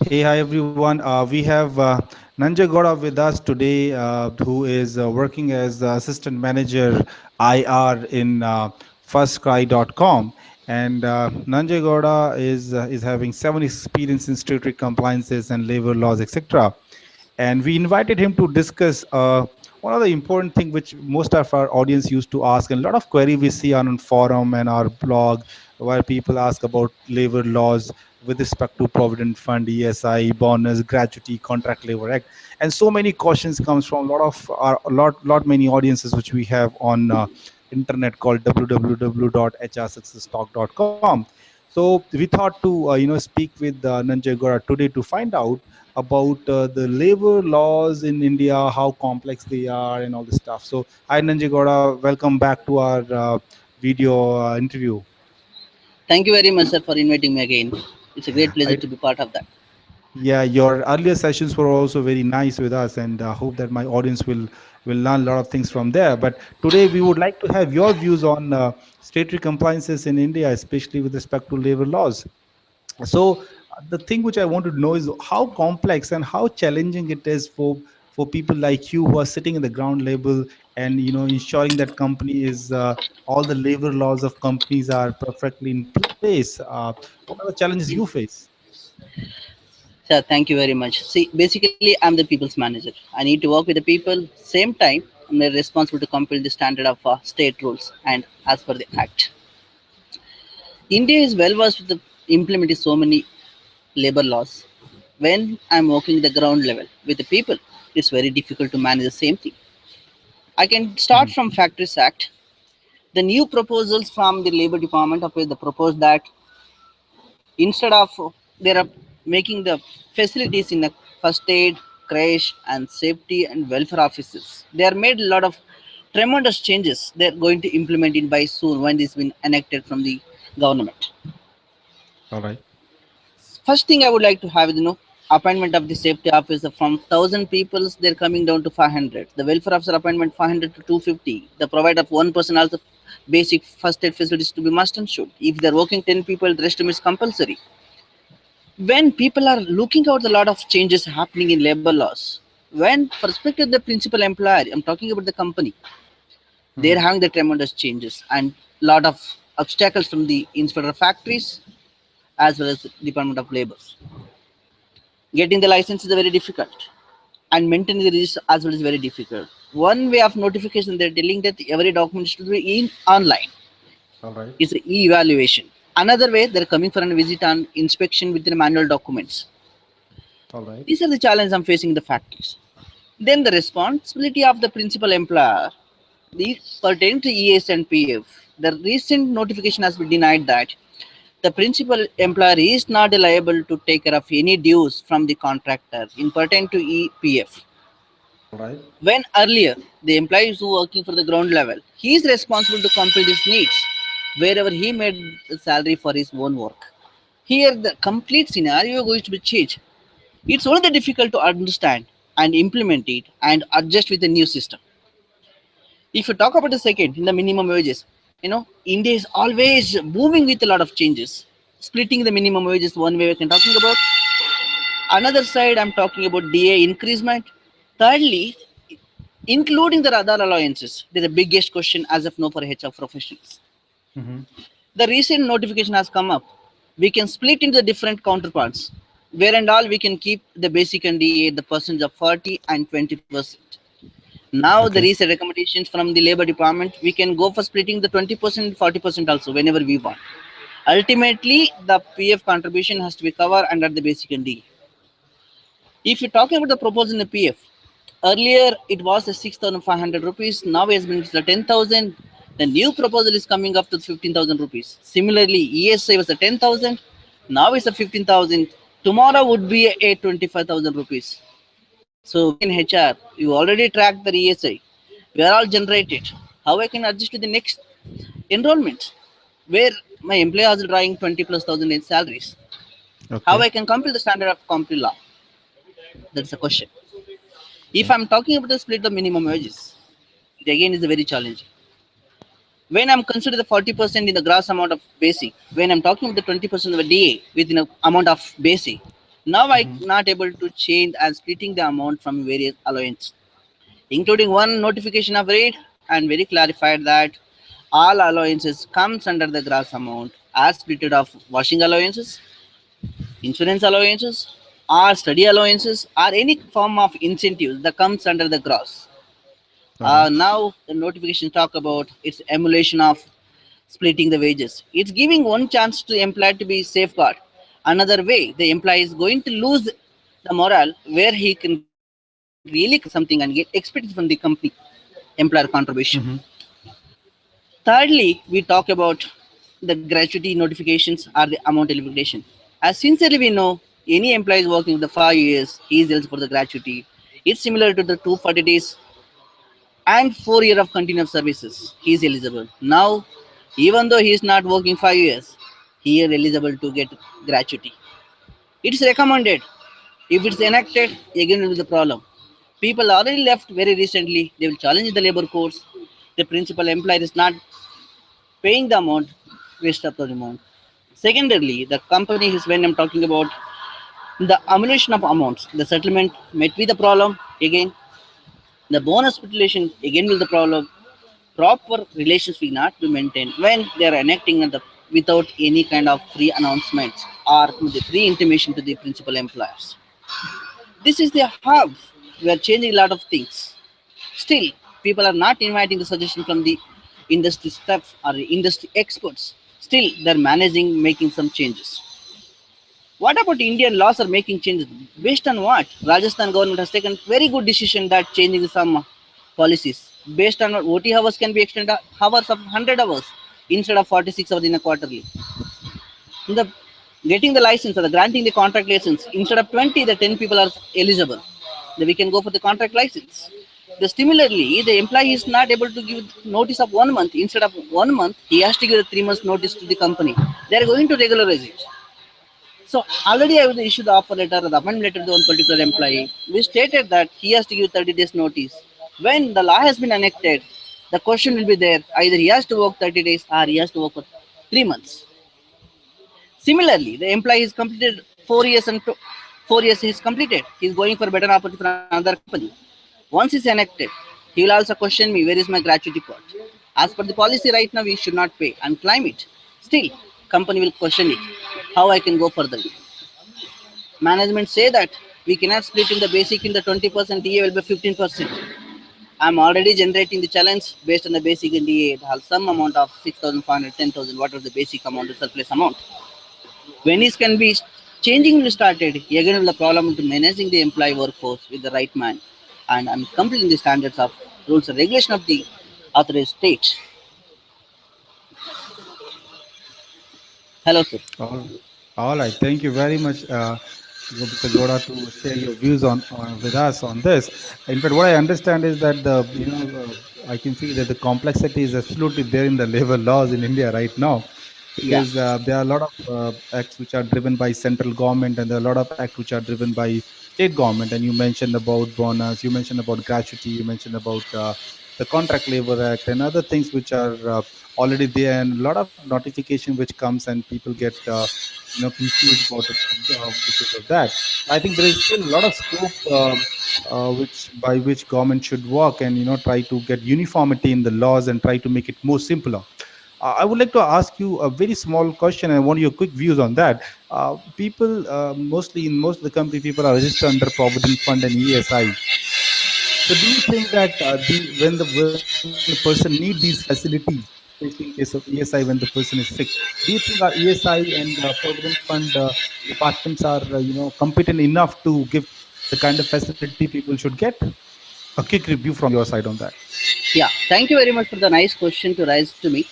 Hey, hi everyone. We have Nanjegowda with us today, who is working as the assistant manager IR in firstcry.com. And Nanjegowda is having 7 experience in statutory compliances and labor laws, etc. And we invited him to discuss one of the important thing which most of our audience used to ask, and a lot of query we see on forum and our blog, where people ask about labor laws with respect to provident fund, ESI, bonus, gratuity, contract labor act, and so many questions comes from a lot of our lot many audiences which we have on internet called www.hrsuccesstalk.com. So we thought to speak with Nanjay Gora today to find out about the labor laws in India, how complex they are, and all this stuff. So, hi Nanjay Gora, welcome back to our video interview. Thank you very much, sir, for inviting me again. It's a great pleasure I, to be part of that. yeah, your earlier sessions were also very nice with us, and I hope that my audience will learn a lot of things from there. But today we would like to have your views on statutory compliances in India, especially with respect to labor laws. So the thing which I want to know is how complex and how challenging it is for people like you who are sitting in the ground level and ensuring that company is all the labor laws of companies are perfectly in place. What are the challenges you face? Sir, thank you very much. See, basically, I'm the people's manager. I need to work with the people. Same time, I'm responsible to compile the standard of state rules and as per the act. India is well versed with the implementing so many labor laws. When I'm working the ground level with the people, it's very difficult to manage the same thing. I can start Mhm. from Factories Act. The new proposals from the Labor Department of the proposed that instead of they are making the facilities in the first aid, crash and safety and welfare offices, they are made a lot of tremendous changes. They're going to implement it by soon when this been enacted from the government. All right. First thing I would like to have is, appointment of the safety officer from 1,000 people, they're coming down to 500. The welfare officer appointment 500 to 250. The provider of one person also basic first aid facilities to be must and should. If they're working 10 people, the rest of them is compulsory. When people are looking out a lot of changes happening in labor laws, when perspective the principal employer, I'm talking about the company, they're Mhm. having the tremendous changes and lot of obstacles from the inspector of factories as well as the department of labor. Getting the license is very difficult and maintaining the register as well is very difficult. One way of notification, they're telling that every document should be in online, All right. is e-evaluation. Another way, they're coming for a visit and inspection within manual documents. All right. These are the challenges I'm facing in the factories. Then the responsibility of the principal employer, these pertain to ES and PF. The recent notification has been denied that the principal employer is not liable to take care of any dues from the contractor in pertain to EPF. All right. When earlier the employees who working for the ground level, he is responsible to complete his needs wherever he made the salary for his own work. Here the complete scenario is going to be changed. It's only difficult to understand and implement it and adjust with the new system. If you talk about the second, in the minimum wages, India is always moving with a lot of changes. Splitting the minimum wages one way we can talking about. Another side, I'm talking about DA increasement. Thirdly, including the other allowances, there's the biggest question as of now for HR professionals. Mhm. The recent notification has come up. We can split into the different counterparts, where and all we can keep the basic and DA the percentage of 40 and 20%. Now the Okay. recent recommendations from the labor department, we can go for splitting the 20%, 40% also whenever we want. Ultimately, the PF contribution has to be covered under the basic and D. If you talk about the proposal in the PF, earlier it was the 6,500 rupees, now it has been to the 10,000. The new proposal is coming up to 15,000 rupees. Similarly, ESI was a 10,000, now it's a 15,000. Tomorrow would be a 25,000 rupees. So we in HR, you already tracked the ESI. We are all generated. How I can adjust to the next enrollment, where my employer is drawing 20 plus thousand in salaries? How Okay. I can comply the standard of comply law? That's the question. If Okay. I'm talking about the split of minimum wages, it again is very challenging. When I'm considering the 40% in the gross amount of basic, when I'm talking about the 20% of a DA within a amount of basic, Now I Mhm. not able to change and splitting the amount from various allowances, including one notification of rate and very clarified that all allowances comes under the gross amount as splitted of washing allowances, insurance allowances, or study allowances, or any form of incentives that comes under the gross. All right. Now the notification talk about its emulation of splitting the wages. It's giving one chance to the employer to be safeguard. Another way, the employee is going to lose the morale where he can really contribute something and get expected from the company employer contribution. Mhm. Thirdly, we talk about the gratuity notifications or the amount elimination. As sincerely we know, any employee is working with the 5 years, he is eligible for the gratuity. It's similar to the 240 days and 4 year of continuous services. He is eligible. Now, even though he is not working 5 years, he is eligible to get gratuity. It's recommended. If it's enacted, again will be the problem. People already left very recently. They will challenge the labor courts. The principal employer is not paying the amount, waste of the amount. Secondarily, the company is when I'm talking about the accumulation of amounts. The settlement might be the problem. Again, the bonus stipulation again will the problem. Proper relations will not be maintained when they are enacting the, without any kind of pre announcements or with the pre intimation to the principal employers. This is the hub. We are changing a lot of things. Still, people are not inviting the suggestion from the industry staff or the industry experts. Still, they're managing, making some changes. What about Indian laws are making changes? Based on what? Rajasthan government has taken very good decision that changing some policies. Based on OT hours can be extended hours of 100 hours instead of 46 hours in a quarterly. In the getting the license or the granting the contract license, instead of 20, the 10 people are eligible. Then we can go for the contract license. Similarly, the employee is not able to give notice of 1 month. Instead of 1 month, he has to give a 3 months notice to the company. They are going to regularize it. So already I will issue the offer letter or the appointment letter to one particular employee. We stated that he has to give 30 days notice. When the law has been enacted, the question will be there. Either he has to work 30 days or he has to work for 3 months. Similarly, the employee is completed 4 years and 4 years he is completed. He is going for better opportunity for another company. Once he is enacted, he will also question me, where is my gratuity part? As per the policy right now, we should not pay and claim it. Still, company will question it. How I can go further? Management say that we cannot split in the basic in the 20%, DA will be 15%. I'm already generating the challenge based on the basic in DA. It has some amount of 6,500, 10,000, whatever the basic amount, the surplus amount. When it can be changing will started, again the problem to managing the employee workforce with the right man. And I'm completing the standards of rules and regulation of the authorized state. Hello, sir. All, all right. Thank you very much, Mr. Goda, to share your views on with us on this. In fact, what I understand is that I can see that the complexity is absolutely there in the labor laws in India right now, Yeah. because there are a lot of acts which are driven by central government, and there are a lot of acts which are driven by state government. And you mentioned about bonus, you mentioned about gratuity, you mentioned about the Contract Labor Act, and other things which are already there, and a lot of notification which comes, and people get confused about it because of that. I think there is still a lot of scope which by which government should work, and try to get uniformity in the laws and try to make it more simpler. I would like to ask you a very small question, and I want your quick views on that. People, mostly in most of the country, people are registered under Provident Fund and ESI. So, do you think that when the person need these facilities, especially in case of ESI when the person is sick, do you think our ESI and Provident Fund departments are competent enough to give the kind of facility people should get? A quick review from your side on that. Yeah. Thank you very much for the nice question to raise to me.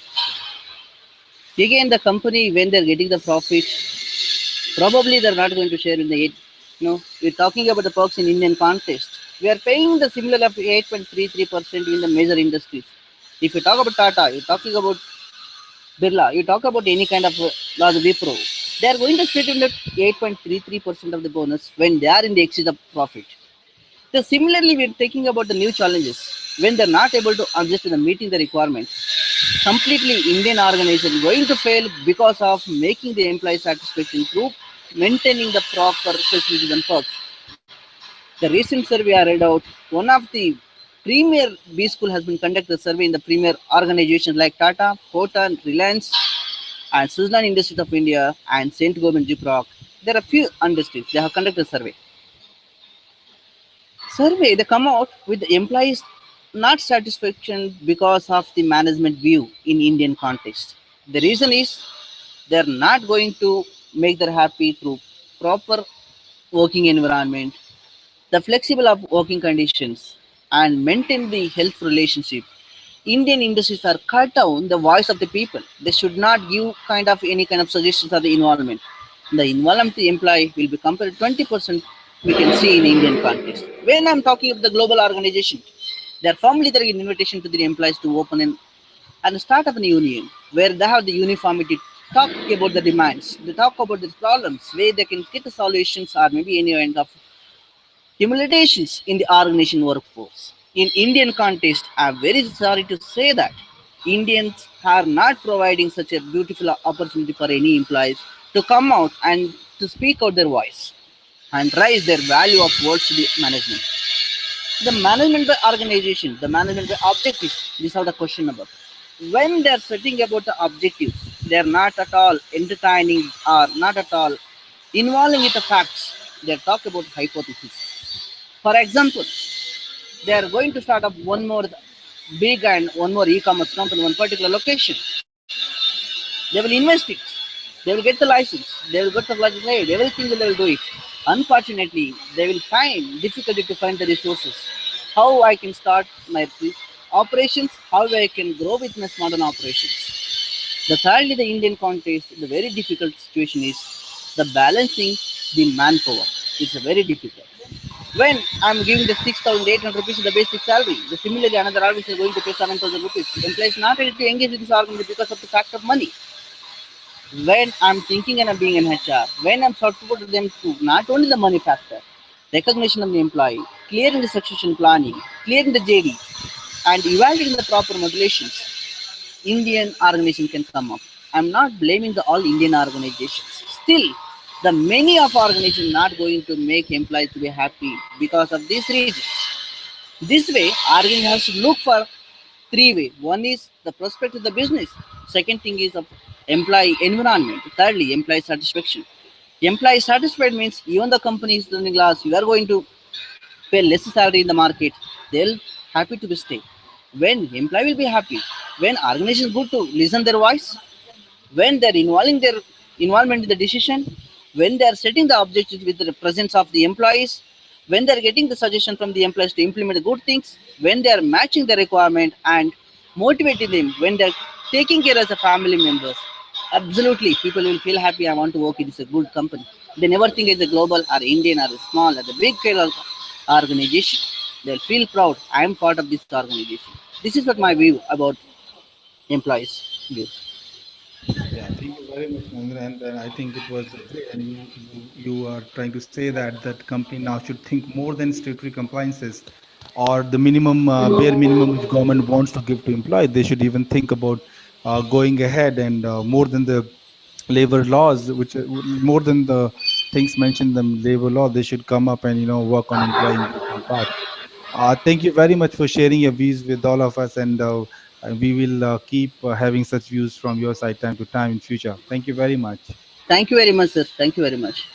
Again, the company when they're getting the profit, probably they're not going to share in the eight. We're talking about the perks in Indian context. We are paying the similar of 8.33% in the major industries. If you talk about Tata, you're talking about Birla, you talk about any kind of large Wipro, they are going to split in the 8.33% of the bonus when they are in the excess of profit. So similarly, we're taking about the new challenges when they're not able to adjust to the meeting the requirement. Completely Indian organization going to fail because of making the employee satisfaction group maintaining the proper facilities and perks. The recent survey I read out, one of the premier B school has been conducted a survey in the premier organizations like Tata, Kotan, Reliance, and Switzerland Industries of India and Saint Gobain Jiproc. There are few industries. They have conducted a survey. They come out with the employees not satisfaction because of the management view in Indian context. The reason is they're not going to make them happy through proper working environment, the flexible of working conditions, and maintain the health relationship. Indian industries are cut down the voice of the people. They should not give kind of any kind of suggestions of the involvement. The involvement of the employee will be compared to 20% we can see in Indian context. When I'm talking of the global organization, they are formally there an invitation to the employees to open and start up a union where they have the uniformity, talk about the demands, they talk about the problems, where they can get the solutions or maybe any kind of humiliations in the organization workforce. In Indian context, I'm very sorry to say that Indians are not providing such a beautiful opportunity for any employees to come out and to speak out their voice and raise their value of words to the management. The management by organization, the management by objectives, these are the question about. When they are setting about the objectives, they are not at all entertaining or not at all involving with the facts. They talk about hypotheses. For example, they are going to start up one more big and one more e-commerce company in one particular location. They will invest it. They will get the license. They will get the license. Everything they will do it. Unfortunately, they will find difficulty to find the resources. How I can start my operations? How I can grow with my modern operations? The thirdly, the Indian context, the very difficult situation is the balancing the manpower. It's a very difficult. When I'm giving the 6,800 rupees the basic salary, the similarly another office is going to pay 7,000 rupees. The employee is not ready to engage with this organization because of the fact of money. When I'm thinking and I'm being an HR, when I'm supporting to them to not only the money factor, recognition of the employee, clearing the succession planning, clearing the JD, and evaluating the proper modulations, Indian organization can come up. I'm not blaming the all Indian organizations. Still, the many of organizations not going to make employees to be happy because of these reasons. This way, organization has to look for three ways. One is the prospect of the business. Second thing is of employee environment. Thirdly, employee satisfaction. Employee satisfied means even the company is running loss, you are going to pay less salary in the market. They'll happy to be stay. When employee will be happy, when organization is good to listen their voice, when they're involving their involvement in the decision, when they are setting the objectives with the presence of the employees, when they are getting the suggestion from the employees to implement the good things, when they are matching the requirement and motivating them, when they are taking care as a family members, absolutely people will feel happy. I want to work in this a good company. They never think it's a global or Indian or a small or the big scale organization. They'll feel proud. I am part of this organization. This is what my view about employees view. Yeah, thank you very much, Nandra. And I think it was great. And you are trying to say that company now should think more than statutory compliances or the minimum bare minimum which government wants to give to employee. They should even think about going ahead and more than the labor laws, which more than the things mentioned in the labor law, they should come up and work on employee engagement part. Thank you very much for sharing your views with all of us, and we will keep having such views from your side time to time in future. Thank you very much. Thank you very much, sir. Thank you very much.